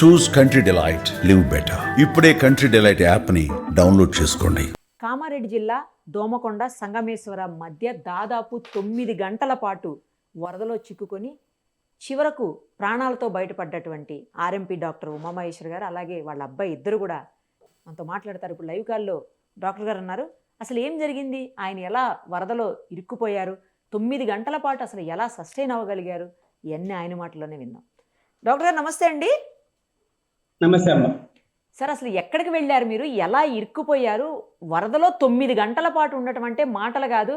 చూస్ country delight, live better. ఇప్పుడే country delight యాప్ని download చేసుకోండి. కామారెడ్డి జిల్లా దోమకొండ సంగమేశ్వర మధ్య దాదాపు 9 గంటల పాటు వరదలో చిక్కుకొని చివరకు ప్రాణాలతో బయటపడ్డటువంటి ఆర్ఎంపీ డాక్టర్ ఉమామహేశ్వర్ గారు, అలాగే వాళ్ళ అబ్బాయి ఇద్దరు కూడా మనతో మాట్లాడతారు. ఇప్పుడు లైవ్ కాల్లో డాక్టర్ గారు ఉన్నారు. అసలు ఏం జరిగింది, ఆయన ఎలా వరదలో ఇరుక్కుపోయారు, 9 గంటల పాటు అసలు ఎలా సస్టైన్ అవ్వగలిగారు, ఇవన్నీ ఆయన మాటల్లోనే విందాం. డాక్టర్ గారు నమస్తే అండి. నమస్తే అమ్మ. సార్, అసలు ఎక్కడికి వెళ్ళారు మీరు, ఎలా ఇరుక్కుపోయారు? వరదలో 9 గంటల పాటు ఉండటం అంటే మాటలు కాదు,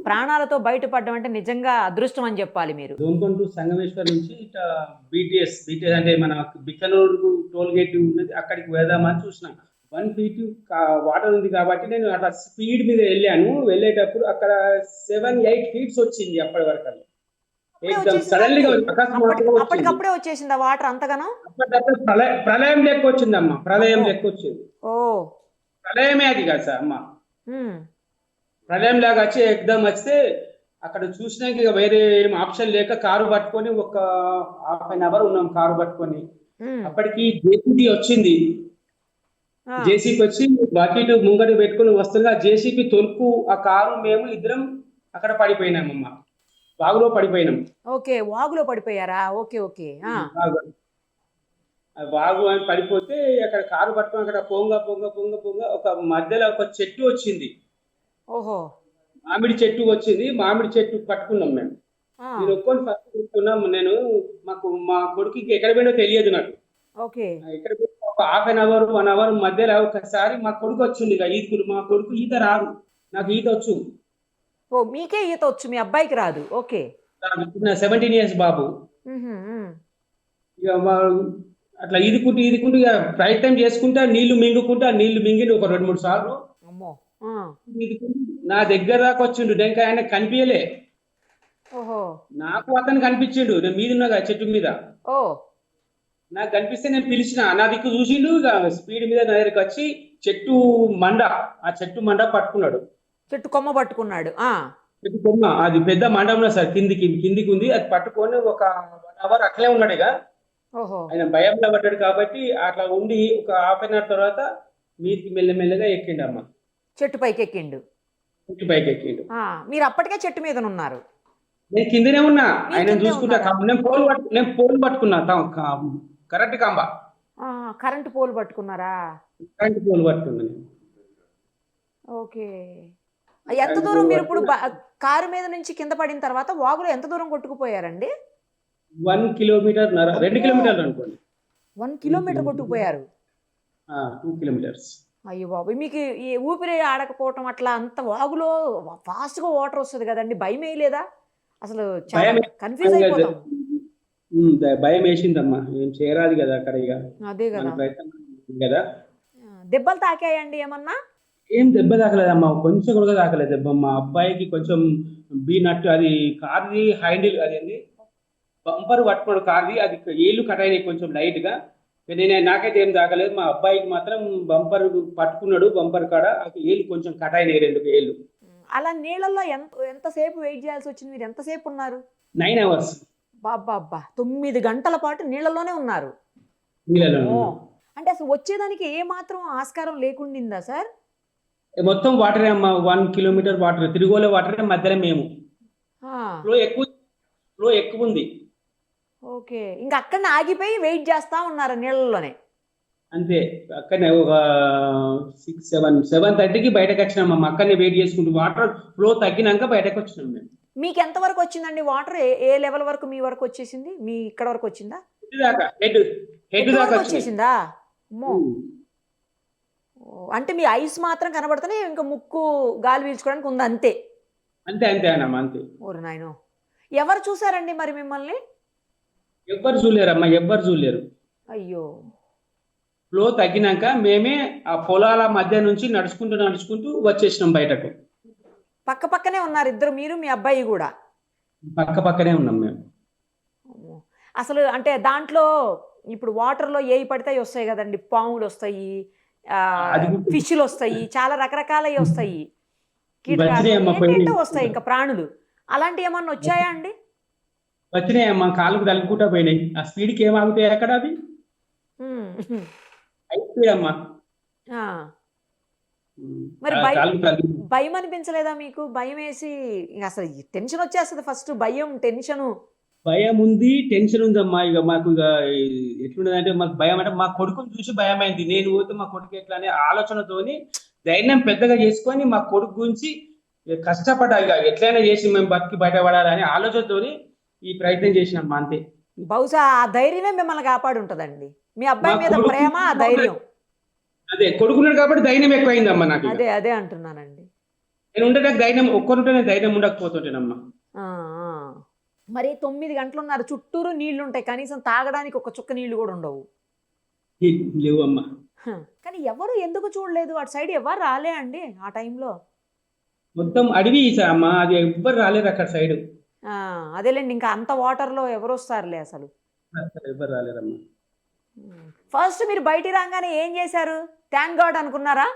ప్రాణాలతో బయటపడడం అంటే నిజంగా అదృష్టం అని చెప్పాలి. మీరు దోమకొండ సంగమేశ్వర్ నుంచి ఇట్లా బీటీఎస్ అంటే మన బిక్కనూరు టోల్ గేట్ ఉన్నది, అక్కడికి వెళ్దామని చూసినాం. 1 feet వాటర్ ఉంది కాబట్టి నేను అట్లా స్పీడ్ మీద వెళ్ళాను. వెళ్ళేటప్పుడు అక్కడ 7-8 feet వచ్చింది. అప్పటి వరకు అప్పటికప్పుడే వచ్చేసింది వాటర్ అంతగానో. ప్రళయం లెక్క వచ్చిందమ్మా, ప్రళయం లెక్క వచ్చింది. ఓ ప్రళయమే అది కాదు సార్ అమ్మ, ప్రళయం లాగా వచ్చి ఎగ్దమ్ వస్తే అక్కడ చూసినాక ఇక వేరే ఏం ఆప్షన్ లేక కారు పట్టుకొని ఒక 1/2 hour ఉన్నాం కారు పట్టుకొని. అప్పటికి జేసీబీ వచ్చింది. జేసీబీ వచ్చి బకెట్ ముంగట పెట్టుకుని వస్తుండగా జేసీబీ తొలుపు ఆ కారు మేము ఇద్దరం అక్కడ పడిపోయినామమ్మా, వాగులో పడిపోయినాం. ఓకే, వాగులో పడిపోయారా? Okay okay. వాగు అని పడిపోతే అక్కడ కారు పట్టుకొని అక్కడ పొంగ పొంగ పొంగ పొంగ ఒక మధ్యలో ఒక చెట్టు వచ్చింది. ఓహో, మామిడి చెట్టు వచ్చింది. మామిడి చెట్టు పట్టుకున్నాం మేము. నేను ఒక్కొని ఫస్ట్ చూసుకున్నాం. నేను మా కొడుకుకి ఎక్కడ పోయినో తెలియదు నాకు. ఓకే, ఎక్కడ ఒక 1/2 hour 1 hour మధ్యలో ఒకసారి మా కొడుకు వచ్చింది. ఇక ఈదుకుడు, మా కొడుకు ఈత రాదు, నాకు ఈత వచ్చు. ఓ మీకే ఈత వచ్చు, మీ అబ్బాయికి రాదు. ఓకే, 17 years బాబు. ఇక అట్లా ఈదుకుంటూ ఇక ప్రయత్నం చేసుకుంటా నీళ్లు మింగుకుంటా, నీళ్లు మింగిండు ఒక 2-3 సార్లు. నా దగ్గర దాకా వచ్చిండు. ఇంకా ఆయన కనిపించలే. ఓహో, నాకు అతను కనిపించిండు. నేను మీద ఉన్నా చెట్టు మీద. ఓ నాకు కనిపిస్తే నేను పిలిచిన, నా దిక్కు చూసిండు. ఇక స్పీడ్ మీద నా దగ్గరికి వచ్చి చెట్టు మండ పట్టుకున్నాడు. చెట్టు కొమ్మ పట్టుకున్నాడు. చెట్టు కొమ్మ, అది పెద్ద మండంలో సార్, కిందికి ఉంది. అది పట్టుకొని ఒక 1 hour అట్లే ఉన్నాడు. ఇక ఆయన భయంలో పడ్డాడు కాబట్టి అట్లా ఉండి ఒక 1/2 hour తర్వాత మీదికి మెల్లమెల్లగా ఎక్కిండు అమ్మ. చెట్టు పైకి ఎక్కిండు. మీరు అప్పటికే చెట్టు మీద ఉన్నారు? నేను కిందనే ఉన్నా, ఆయన చూసుకుంటా. నేను పోల్ పట్టుకున్నా, కరెంట్ కంబ. కరెంట్ పోల్ పట్టుకున్నారా? కరెంట్ పోల్ పట్టుకున్నా. ఓకే, ఎంత దూరం మీరు ఇప్పుడు కారు మీద నుంచి కింద పడిన తర్వాత వాగులో ఎంత దూరం కొట్టుకుపోయారండి? 1 kilometer 2 kilometers అనుకోండి. 1 kilometer కొట్టుకుపోయారు. 2 kilometers. అయ్యో బాబు, మీకు ఈ ఊపిరి ఆడకపోవటం అట్లా అంత వాగులో ఫాస్ట్ గా వాటర్ వస్తుంది కదండి, భయం వేయలేదా? అసలు కన్ఫ్యూజ్ అయిపోతాం. భయం వేసిందమ్మా, ఏం చేయరాదు కదా అక్కడ. ఇక అదే కదా. దెబ్బలు తాకాయండి ఏమన్నా? ఏం దెబ్బ తాకలేదమ్మా, కొంచెం కూడా తాకలేదు దెబ్బ. మా అబ్బాయికి కొంచెం బీనట్టు, అది కార్ది హ్యాండిల్, అది బంపర్ పట్టుకోడు కార్ది, అది ఏళ్ళు కట్ అయినాయి కొంచెం లైట్ గా. నాకైతే ఏం తాకలేదు. మా అబ్బాయికి మాత్రం బంపర్ పట్టుకున్నాడు, బంపర్ కాడ ఏళ్ళు కొంచెం కట్ అయినాయి, 2 ఏళ్ళు. అలా నీళ్ళల్లో ఎంతసేపు వెయిట్ చేయాల్సి వచ్చింది? మీరు ఎంతసేపు ఉన్నారు? 9 hours. బాబా, 9 గంటల పాటు నీళ్ళలోనే ఉన్నారు. అంటే అసలు వచ్చేదానికి ఏ మాత్రం ఆస్కారం లేకుండిందా సార్? మొత్తం వాటరే అమ్మా, 1 kilometer వాటర్, తిరుగులే వాటరే. మధ్యలో మేము ఫ్లో ఎక్కువ ఉంది. ఓకే, ఇంకా అక్కడనే ఆగిపోయి వెయిట్ చేస్తా ఉన్నారు నీళ్ళలోనే? అంతే, అక్కడనే ఒక 7:30కి బయటకు వచ్చినాం. అక్కడనే వెయిట్ చేసుకుంటూ వాటర్ ఫ్లో తగ్గినాక బయటకు వచ్చినాం మేము. మీకు ఎంత వరకు వచ్చిందండి వాటర్? ఏ లెవెల్ వరకు మీ వరకు వచ్చేసింది? మీ ఇక్కడ వరకు వచ్చిందా? హెడ్ దాకా వచ్చేసిందా? అంటే మీ ఐస్ మాత్రం కనబడుతున్నాయి, ఇంకా ముక్కు గాలి పీల్చుకోవడానికి ఉంది అంతే. అంతే అన్నమ్మా, అంతే. ఓరు నాయనో, ఎవరు చూసారండి మరి మిమ్మల్ని? ఎవ్వరు చూడలేరమ్మా, ఎవ్వరు చూడలేరు. అయ్యో, ఫ్లో తగ్గినాక మేమే ఆ పొలాల మధ్య నుంచి నడుచుకుంటూ వచ్చేసినాం బయటకు. పక్క పక్కనే ఉన్నారు ఇద్దరు, మీరు మీ అబ్బాయి కూడా? పక్కనే ఉన్నాం మేము. అసలు అంటే దాంట్లో ఇప్పుడు వాటర్లో ఏవి పడితే వస్తాయి కదండి, పాములు వస్తాయి, ఫిష్లు వస్తాయి, చాలా రకరకాలవి వస్తాయి, కీటకాలు వస్తాయి, ఇంకా ప్రాణులు. అలాంటివి ఏమన్నా వచ్చాయా అండి? వచ్చినాయమ్మా, కాళ్ళకు తలుపుకుంటా పోయినాయి. ఆ స్పీడ్కి ఏమాగుతాయి అక్కడ. అది అయిపోయామ్మా. ఆ. మరి కాలు తగ్గి భయం అనిపించలేదా మీకు? భయం వేసి ఇంక అసలు టెన్షన్ వచ్చేస్తుంది ఫస్ట్, భయం టెన్షను. భయం ఉంది, టెన్షన్ ఉందమ్మా. ఇక మాకు ఇక ఎట్లున్నదంటే మాకు భయం అంటే మా కొడుకుని చూసి భయం అయింది. నేను పోతే మా కొడుకు ఎట్లా అనే ఆలోచనతోని ధైర్యం పెద్దగా చేసుకొని మా కొడుకు గురించి ఇక కష్టపడ్డా, ఇక ఎట్లయినా చేసి మేము బతికి బయటపడాలని ఆలోచనతోని ఈ ప్రయత్నం చేసినమ్మా అంతే. బహుశా ఆ ధైర్యమే మిమ్మల్ని కాపాడు ఉంటదండి. మీ అబ్బాయి మా మీద కొడుకు ప్రేమ, ఆ ధైర్యం. అదే కొడుకున్నాడు కాబట్టి ధైర్యం ఎక్కువైందమ్మా నాకు. ఇక అదే అంటున్నానండి. నేను ఉంటే నాకు ధైర్యం, ఒక్కరుంటే నేను ధైర్యం ఉండకపోతుంటేనమ్మా. ఆ, ఆ. మరి 9 గంటలున్నారు, చుట్టూరు నీళ్లు ఉంటాయి, కనీసం తాగడానికి ఒక చుక్క నీళ్లు కూడా ఉండవు. లేవు అమ్మా. కానీ ఎవరు ఎందుకు చూడలేదు? అటు సైడ్ ఎవరు రాలే అండి ఆ టైంలో? మొత్తం అడవి అమ్మా, అది ఎవ్వరు రాలేరు అక్కడ సైడ్. అదేలేండి, ఇంకా అంత వాటర్లో ఎవరు వస్తారులే అసలు. ఎవ్వరు రాలేరమ్మా. ఫస్ట్ మీరు బయటికి రాగానే ఏం చేశారు? థ్యాంక్ గాడ్ అనుకున్నారా?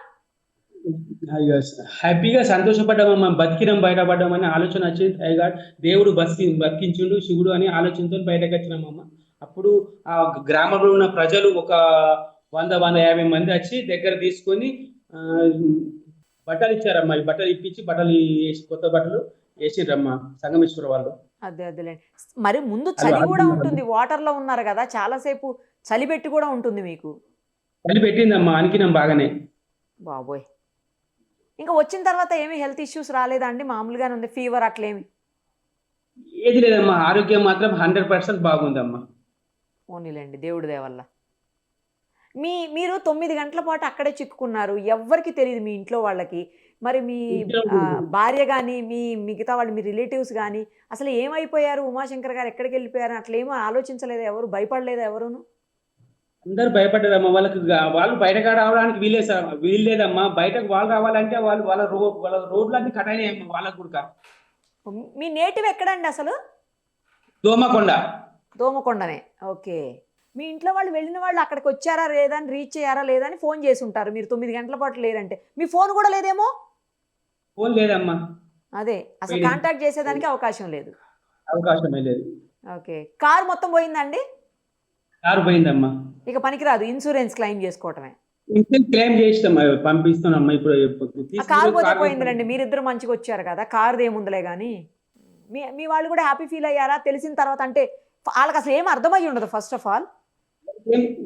హ్యాపీగా సంతోషపడ్డామమ్మా, బతికినాం, బయటపడ్డామని ఆలోచన వచ్చింది. పైగా దేవుడు బతికించుండు శివుడు అని ఆలోచనతో బయటకు వచ్చినామమ్మా. అప్పుడు ఆ గ్రామంలో ఉన్న ప్రజలు ఒక 100-150 మంది వచ్చి దగ్గర తీసుకొని బట్టలు ఇచ్చారమ్మా. ఈ బట్టలు ఇప్పించి బట్టలు వేసి కొత్త బట్టలు వేసిండ్రమ్మా సంగమేశ్వర వాళ్ళు. అదేలేండి. మరి ముందు చలి కూడా ఉంటుంది, వాటర్ లో ఉన్నారు కదా, చాలాసేపు చలి పెట్టి కూడా ఉంటుంది మీకు. చలి పెట్టిందమ్మా, అనికినాం బాగానే. బాబోయ్. ఇంకా వచ్చిన తర్వాత ఏమి హెల్త్ ఇష్యూస్ రాలేదా అండి? మామూలుగానే ఉంది, ఫీవర్ అట్లేమి? ఏది లేదమ్మా, ఆరోగ్యం మాత్రం 100% బాగుందమ్మా. పోనీలేండి, దేవుడి దయ వల్ల. మీరు 9 గంటల పాటు అక్కడే చిక్కుకున్నారు, ఎవ్వరికి తెలియదు మీ ఇంట్లో వాళ్ళకి. మరి మీ భార్య కానీ, మీ మిగతా వాళ్ళు, మీ రిలేటివ్స్ కానీ అసలు ఏమైపోయారు, ఉమాశంకర్ గారు ఎక్కడికి వెళ్ళిపోయారు అట్లేమో ఆలోచించలేదా ఎవరు? భయపడలేదా ఎవరును? అందరు భయపడ్డారమ్మా. వాళ్ళు బయటకు రావడానికి వీల్లేదమ్మా. బయటకు వాళ్ళు రావాలంటే వాళ్ళ రోడ్లన్నీ కట్ అయినాయమ్మా వాళ్ళకు కూడా. మీ నేటివ్ ఎక్కడండి అసలు? దోమకొండ. దోమకొండనే. ఓకే. మీ ఇంట్లో వాళ్ళు వెళ్ళిన వాళ్ళు అక్కడికి వచ్చారా లేదా అని, రీచ్ అయ్యారా లేదా అని ఫోన్ చేసి ఉంటారు. మీరు 9 గంటల పాటు లేరంటే మీ ఫోన్ కూడా లేదేమో? ఫోన్ లేదమ్మా. అదే, అసలు కాంటాక్ట్ చేసేదానికి అవకాశం లేదు. అవకాశమే లేదు. ఓకే. కారు మొత్తం పోయిందండి? కారు పోయిందమ్మా. ఇక పనికిరాదు, ఇన్సూరెన్స్ క్లెయిమ్ చేసుకోవటమే. ఇన్సూరెన్స్ క్లెయిమ్ చేస్తామా, పంపిస్తున్నామ్మా. ఇప్పుడు కారు పోతే పోయిందిలేండి, మీరిద్దరు మంచిగా వచ్చారు కదా, కారుది ఏముందిలే. కానీ మీ వాళ్ళు కూడా హ్యాపీ ఫీల్ అయ్యారా తెలిసిన తర్వాత? అంటే వాళ్ళకి అసలు ఏం అర్థమయ్యి ఉండదు ఫస్ట్ ఆఫ్ ఆల్.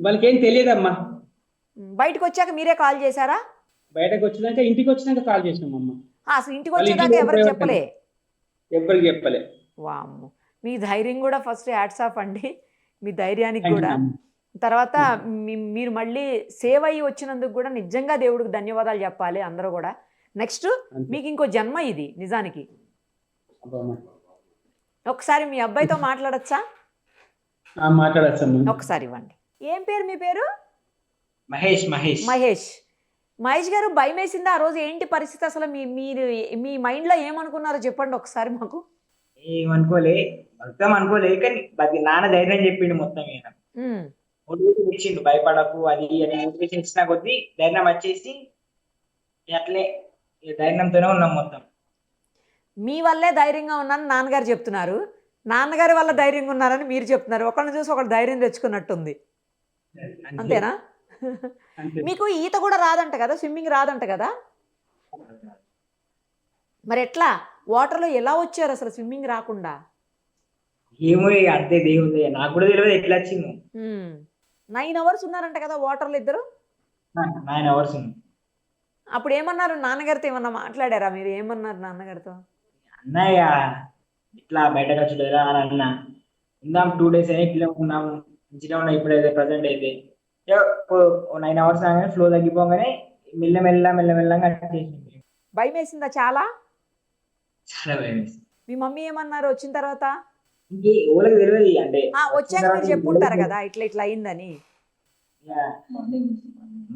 వాళ్ళకి ఏం తెలియదమ్మా. బయటకు వచ్చాక మీరే కాల్ చేశారా? బయటకు వచ్చినాక, ఇంటికి వచ్చినాక కాల్ చేసినామమ్మా. అసలు ఇంటికి వచ్చేదాకా ఎవరికి చెప్పలే? ఎవరికి చెప్పలే. వామ్మో, మీ ధైర్యం కూడా ఫస్ట్ హ్యాట్స్ ఆఫ్ అండి, మీ ధైర్యానికి కూడా. తర్వాత మీరు మళ్ళీ సేవ్ అయ్యి వచ్చినందుకు కూడా నిజంగా దేవుడికి ధన్యవాదాలు చెప్పాలి అందరూ కూడా. నెక్స్ట్ మీకు ఇంకో జన్మ ఇది నిజానికి. ఒకసారి మీ అబ్బాయితో మాట్లాడచ్చా? మాట్లాడచ్చమ్మా. ఒకసారి ఇవ్వండి. ఏం పేరు మీ పేరు? మహేష్. మహేష్ మహేష్. మహేష్ గారు, భయం వేసిందా ఆ రోజు? ఏంటి పరిస్థితి అసలు? మీరు మీ మైండ్లో ఏమనుకున్నారో చెప్పండి ఒకసారి మాకు. ఏమనుకోలే, మొత్తం అనుకోలే, కానీ నాన్న ధైర్యం చెప్పిండు మొత్తం. మోటివేషన్ ఇచ్చిండు, భయపడకు అది అని మోటివేషన్ ఇచ్చిన కొద్దీ ధైర్యం వచ్చేసి అట్లే ధైర్యంతోనే ఉన్నాం మొత్తం. మీ వల్లే ధైర్యంగా ఉన్నాను నాన్నగారు చెప్తున్నారు, నాన్నగారి వల్ల ధైర్యంగా ఉన్నారని మీరు చెప్తున్నారు. ఒకళ్ళని చూసి ఒకళ్ళు ధైర్యం తెచ్చుకున్నట్టుంది, అంతేనా? మీకు ఈత కూడా రాదంట కదా, స్విమ్మింగ్ రాదంట కదా? మరి ఎట్లా వాటర్లో ఎలా వచ్చారు అసలు స్విమ్మింగ్ రాకుండా? ఏమో అంతే, దేవుంది, నాకు కూడా తెలియదు ఎట్లా వచ్చింది. 9 hours ఉన్నారంట కదా వాటర్లో ఇద్దరు? 9 hours. అప్పుడు ఏమన్నారు నాన్నగారితో? ఏమన్నా మాట్లాడారా మీరు? ఏమన్నారు నాన్నగారితో? అన్నయ్య ఇట్లా బయటకు వచ్చలేదా అని అన్నా. ఉందాం 2 days అయినా ఇట్లా ఉన్నాం, మంచిగా ఉన్నాం ఇప్పుడైతే ప్రజెంట్ అయితే. 9 hours రాగానే ఫ్లో తగ్గిపోగానే మెల్లమెల్లగా చేసింది. భయం వేసిందా చాలా? చాలా భయం వేసింది. మీ మమ్మీ ఏమన్నారు వచ్చిన తర్వాత? ఊళ్ళకి తెలియదు అంటే వచ్చాక మీరు చెప్పుంటారు కదా ఇట్లా ఇట్లా అయిందని.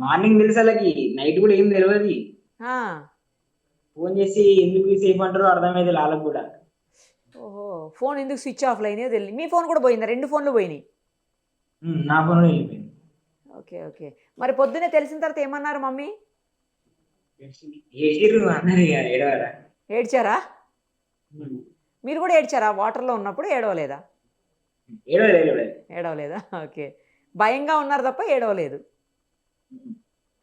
మార్నింగ్ తెలుసు వాళ్ళకి, నైట్ కూడా ఏం తెలియదు. ఫోన్ చేసి ఎందుకు సేఫ్ అంటారో అర్థమైంది వాళ్ళకి కూడా. ఓహో, ఫోన్ ఎందుకు స్విచ్ ఆఫ్ అయినాయో తెలియదు. మీ ఫోన్ కూడా పోయిందా? 2 ఫోన్లు పోయినాయి? నా ఫోన్ వెళ్ళిపోయింది. Okay okay. మరి పొద్దునే తెలిసిన తర్వాత ఏమన్నారు మమ్మీ? ఏడ్చారా? మీరు కూడా ఏడ్చారా వాటర్లో ఉన్నప్పుడు? ఏడవలేదా? ఏడవలేదా? ఓకే. భయంగా ఉన్నారు తప్ప ఏడవలేదు.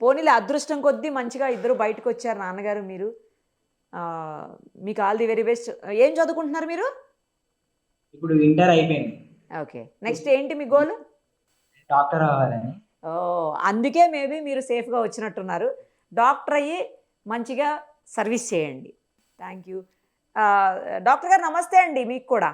పోనీలే, అదృష్టం కొద్దీ మంచిగా ఇద్దరు బయటకు వచ్చారు, నాన్నగారు మీరు. మీకు ఆల్ ది వెరీ బెస్ట్. ఏం చదువుకుంటున్నారు మీరు? ఇప్పుడు ఇంటర్ అయిపోయింది, ఓకే, నెక్స్ట్ ఏంటి మీ గోల్? డాక్టర్ అవ్వాలని. ఓ, అందుకే మేబీ మీరు సేఫ్గా వచ్చినట్టున్నారు. డాక్టర్ అయ్యి మంచిగా సర్వీస్ చేయండి. Thank you. డాక్టర్ గారు నమస్తే అండి మీకు కూడా.